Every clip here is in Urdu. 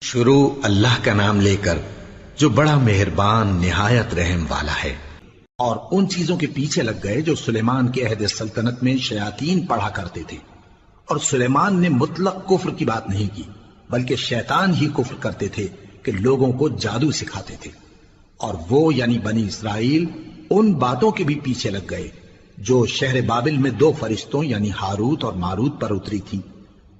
شروع اللہ کا نام لے کر جو بڑا مہربان نہایت رحم والا ہے۔ اور ان چیزوں کے پیچھے لگ گئے جو سلیمان کے عہد سلطنت میں شیاطین پڑھا کرتے تھے، اور سلیمان نے مطلق کفر کی بات نہیں کی، بلکہ شیطان ہی کفر کرتے تھے کہ لوگوں کو جادو سکھاتے تھے۔ اور وہ یعنی بنی اسرائیل ان باتوں کے بھی پیچھے لگ گئے جو شہر بابل میں 2 فرشتوں یعنی ہاروت اور ماروت پر اتری تھی،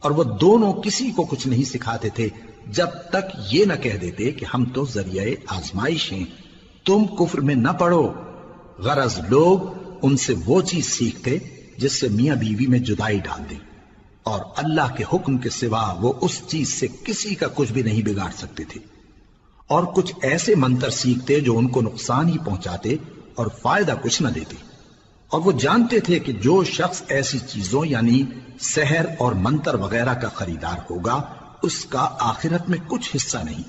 اور وہ دونوں کسی کو کچھ نہیں سکھاتے تھے جب تک یہ نہ کہہ دیتے کہ ہم تو ذریعہ آزمائش ہیں، تم کفر میں نہ پڑو۔ غرض لوگ ان سے وہ چیز سیکھتے جس سے میاں بیوی میں جدائی ڈال دیں، اور اللہ کے حکم کے سوا وہ اس چیز سے کسی کا کچھ بھی نہیں بگاڑ سکتے تھے، اور کچھ ایسے منتر سیکھتے جو ان کو نقصان ہی پہنچاتے اور فائدہ کچھ نہ دیتے۔ اور وہ جانتے تھے کہ جو شخص ایسی چیزوں یعنی سحر اور منتر وغیرہ کا خریدار ہوگا اس کا آخرت میں کچھ حصہ نہیں،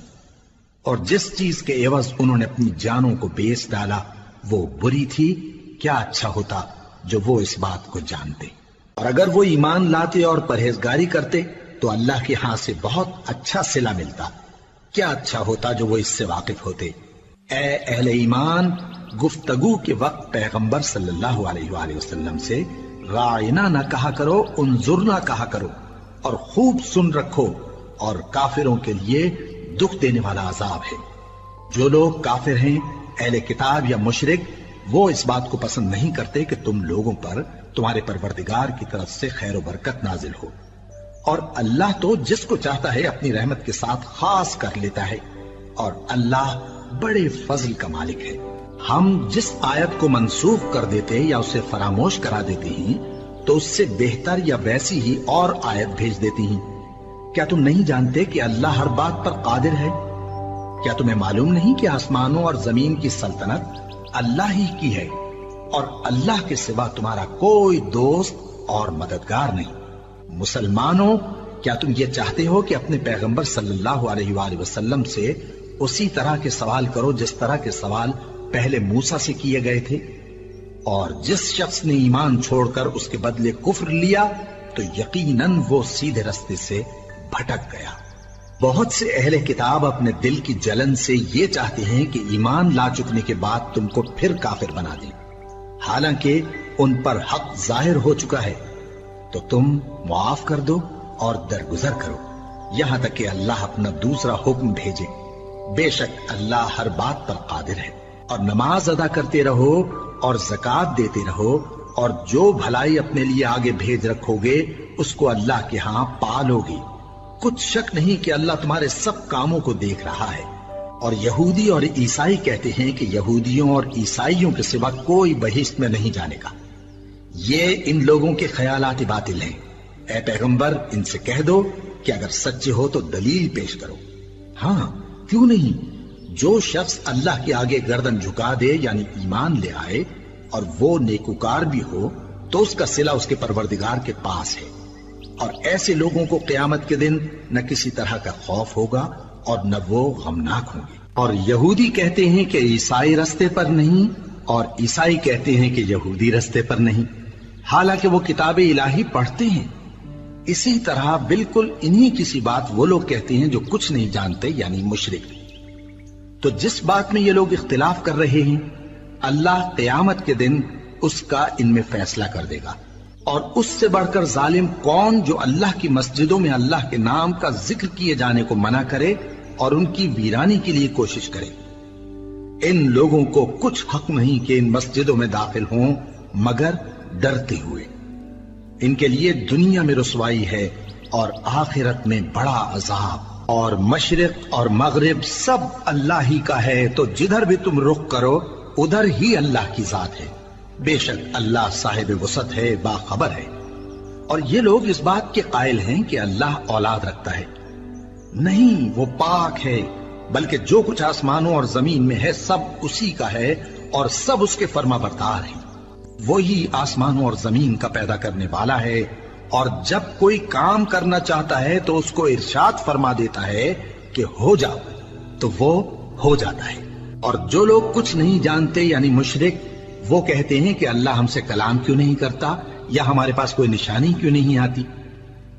اور جس چیز کے عوض انہوں نے اپنی جانوں کو بیچ ڈالا وہ بری تھی۔ کیا اچھا ہوتا جو وہ اس بات کو جانتے، اور اگر وہ ایمان لاتے اور پرہیزگاری کرتے تو اللہ کے ہاں سے بہت اچھا صلہ ملتا۔ کیا اچھا ہوتا جو وہ اس سے واقف ہوتے۔ اے اہل ایمان، گفتگو کے وقت پیغمبر صلی اللہ علیہ وآلہ وسلم سے راعنا نہ کہا کرو، انظرنا کہا کرو، اور خوب سن رکھو، اور کافروں کے لیے دکھ دینے والا عذاب ہے۔ جو لوگ کافر ہیں، اہل کتاب یا مشرک، وہ اس بات کو پسند نہیں کرتے کہ تم لوگوں پر تمہارے پروردگار کی طرف سے خیر و برکت نازل ہو، اور اللہ تو جس کو چاہتا ہے اپنی رحمت کے ساتھ خاص کر لیتا ہے، اور اللہ بڑے فضل کا مالک ہے۔ ہم جس آیت کو منسوخ کر دیتے یا اسے فراموش کرا دیتے ہیں تو اس سے بہتر یا ویسی ہی اور آیت بھیج دیتی ہیں۔ کیا تم نہیں جانتے کہ اللہ ہر بات پر قادر ہے؟ کیا تمہیں معلوم نہیں کہ آسمانوں اور زمین کی سلطنت اللہ ہی کی ہے، اور اللہ کے سوا تمہارا کوئی دوست اور مددگار نہیں؟ مسلمانوں، کیا تم یہ چاہتے ہو کہ اپنے پیغمبر صلی اللہ علیہ وآلہ وسلم سے اسی طرح کے سوال کرو جس طرح کے سوال پہلے موسیٰ سے کیے گئے تھے؟ اور جس شخص نے ایمان چھوڑ کر اس کے بدلے کفر لیا تو یقیناً وہ سیدھے رستے سے بھٹک گیا۔ بہت سے اہل کتاب اپنے دل کی جلن سے یہ چاہتے ہیں کہ ایمان لا چکنے کے بعد تم کو پھر کافر بنا دیں، حالانکہ ان پر حق ظاہر ہو چکا ہے۔ تو تم معاف کر دو اور درگزر کرو یہاں تک کہ اللہ اپنا دوسرا حکم بھیجے۔ بے شک اللہ ہر بات پر قادر ہے۔ اور نماز ادا کرتے رہو اور زکوٰۃ دیتے رہو، اور جو بھلائی اپنے لیے آگے بھیج رکھو گے اس کو اللہ کے ہاں پالو گے۔ کچھ شک نہیں کہ اللہ تمہارے سب کاموں کو دیکھ رہا ہے۔ اور یہودی اور عیسائی کہتے ہیں کہ یہودیوں اور عیسائیوں کے سوا کوئی بہشت میں نہیں جانے کا۔ یہ ان لوگوں کے خیالات باطل ہیں۔ اے پیغمبر، ان سے کہہ دو کہ اگر سچے ہو تو دلیل پیش کرو۔ ہاں، کیوں نہیں؟ جو شخص اللہ کے آگے گردن جھکا دے یعنی ایمان لے آئے اور وہ نیکوکار بھی ہو تو اس کا صلہ اس کے پروردگار کے پاس ہے، اور ایسے لوگوں کو قیامت کے دن نہ کسی طرح کا خوف ہوگا اور نہ وہ غمناک ہوں گے۔ اور یہودی کہتے ہیں کہ عیسائی رستے پر نہیں، اور عیسائی کہتے ہیں کہ یہودی رستے پر نہیں، حالانکہ وہ کتاب الہی پڑھتے ہیں۔ اسی طرح بالکل انہی کسی بات وہ لوگ کہتے ہیں جو کچھ نہیں جانتے یعنی مشرک۔ تو جس بات میں یہ لوگ اختلاف کر رہے ہیں اللہ قیامت کے دن اس کا ان میں فیصلہ کر دے گا۔ اور اس سے بڑھ کر ظالم کون جو اللہ کی مسجدوں میں اللہ کے نام کا ذکر کیے جانے کو منع کرے اور ان کی ویرانی کے لیے کوشش کرے۔ ان لوگوں کو کچھ حق نہیں کہ ان مسجدوں میں داخل ہوں مگر ڈرتے ہوئے۔ ان کے لیے دنیا میں رسوائی ہے اور آخرت میں بڑا عذاب۔ اور مشرق اور مغرب سب اللہ ہی کا ہے، تو جدھر بھی تم رخ کرو ادھر ہی اللہ کی ذات ہے۔ بے شک اللہ صاحب وسعت ہے، باخبر ہے۔ اور یہ لوگ اس بات کے قائل ہیں کہ اللہ اولاد رکھتا ہے۔ نہیں، وہ پاک ہے، بلکہ جو کچھ آسمانوں اور زمین میں ہے سب اسی کا ہے، اور سب اس کے فرما بردار ہیں۔ وہی آسمانوں اور زمین کا پیدا کرنے والا ہے، اور جب کوئی کام کرنا چاہتا ہے تو اس کو ارشاد فرما دیتا ہے کہ ہو جاؤ، تو وہ ہو جاتا ہے۔ اور جو لوگ کچھ نہیں جانتے یعنی مشرک، وہ کہتے ہیں کہ اللہ ہم سے کلام کیوں نہیں کرتا، یا ہمارے پاس کوئی نشانی کیوں نہیں آتی۔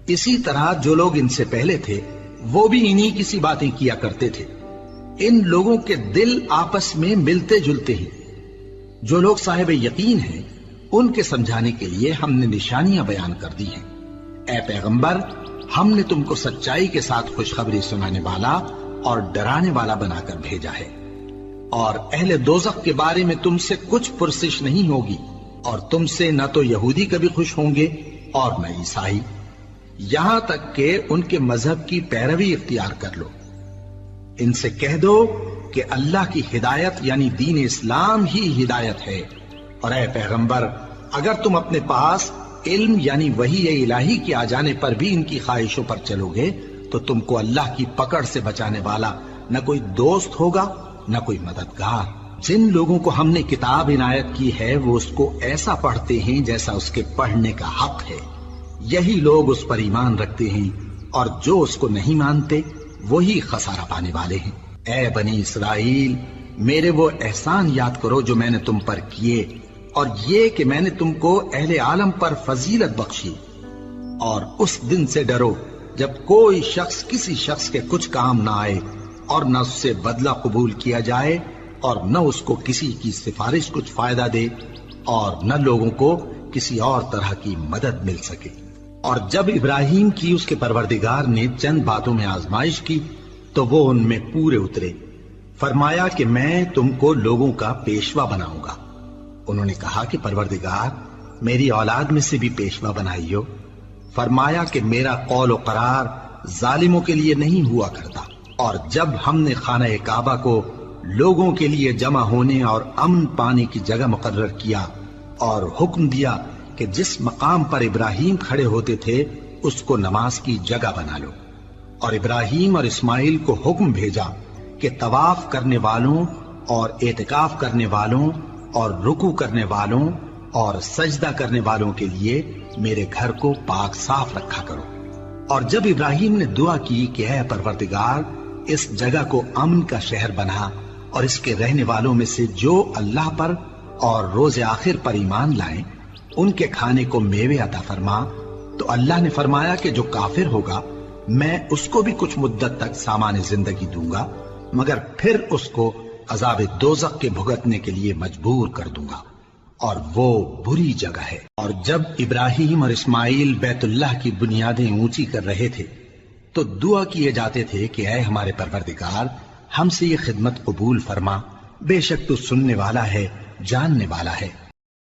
اسی طرح جو لوگ ان سے پہلے تھے وہ بھی انہی کی سی باتیں کیا کرتے تھے۔ ان لوگوں کے دل آپس میں ملتے جلتے ہیں۔ جو لوگ صاحب یقین ہیں ان کے سمجھانے کے لیے ہم نے نشانیاں بیان کر دی ہیں۔ اے پیغمبر، ہم نے تم کو سچائی کے ساتھ خوشخبری سنانے والا اور ڈرانے والا بنا کر بھیجا ہے، اور اہل دوزخ کے بارے میں تم سے کچھ پرسش نہیں ہوگی، اور تم سے نہ تو یہودی کبھی خوش ہوں گے اور نہ عیسائی، یہاں تک کہ ان کے مذہب کی پیروی اختیار کر لو۔ ان سے کہہ دو کہ اللہ کی ہدایت یعنی دین اسلام ہی ہدایت ہے، اور اے پیغمبر، اگر تم اپنے پاس علم یعنی وحی الہی کے آ جانے پر بھی ان کی خواہشوں پر چلو گے تو تم کو اللہ کی پکڑ سے بچانے والا نہ کوئی دوست ہوگا نہ کوئی مددگار۔ جن لوگوں کو ہم نے کتاب عنایت کی ہے وہ اس کو ایسا پڑھتے ہیں جیسا اس کے پڑھنے کا حق ہے، یہی لوگ اس پر ایمان رکھتے ہیں، اور جو اس کو نہیں مانتے وہی خسارہ پانے والے ہیں۔ اے بنی اسرائیل، میرے وہ احسان یاد کرو جو میں نے تم پر کیے، اور یہ کہ میں نے تم کو اہل عالم پر فضیلت بخشی، اور اس دن سے ڈرو جب کوئی شخص کسی شخص کے کچھ کام نہ آئے، اور نہ اس سے بدلہ قبول کیا جائے، اور نہ اس کو کسی کی سفارش کچھ فائدہ دے، اور نہ لوگوں کو کسی اور طرح کی مدد مل سکے۔ اور جب ابراہیم کی اس کے پروردگار نے چند باتوں میں آزمائش کی تو وہ ان میں پورے اترے۔ فرمایا کہ میں تم کو لوگوں کا پیشوا بناؤں گا۔ انہوں نے کہا کہ پروردگار، میری اولاد میں سے بھی پیشوا بنائیو۔ فرمایا کہ میرا قول و قرار ظالموں کے لیے نہیں ہوا کرتا۔ اور جب ہم نے خانہ کعبہ کو لوگوں کے لیے جمع ہونے اور امن پانے کی جگہ مقرر کیا، اور حکم دیا کہ جس مقام پر ابراہیم کھڑے ہوتے تھے اس کو نماز کی جگہ بنا لو، اور ابراہیم اور اسماعیل کو حکم بھیجا کہ طواف کرنے والوں اور اعتکاف کرنے والوں اور رکوع کرنے والوں اور سجدہ کرنے والوں کے لیے میرے گھر کو پاک صاف رکھا کرو۔ اور جب ابراہیم نے دعا کی کہ اے پروردگار، اس جگہ کو امن کا شہر بنا، اور اس کے رہنے والوں میں سے جو اللہ پر اور روز آخر پر ایمان لائیں ان کے کھانے کو میوے عطا فرما، تو اللہ نے فرمایا کہ جو کافر ہوگا میں اس کو بھی کچھ مدت تک سامان زندگی دوں گا، مگر پھر اس کو عذاب دوزخ کے بھگتنے کے لیے مجبور کر دوں گا، اور وہ بری جگہ ہے۔ اور جب ابراہیم اور اسماعیل بیت اللہ کی بنیادیں اونچی کر رہے تھے تو دعا کیے جاتے تھے کہ اے ہمارے پروردگار، ہم سے یہ خدمت قبول فرما، بے شک تو سننے والا ہے، جاننے والا ہے۔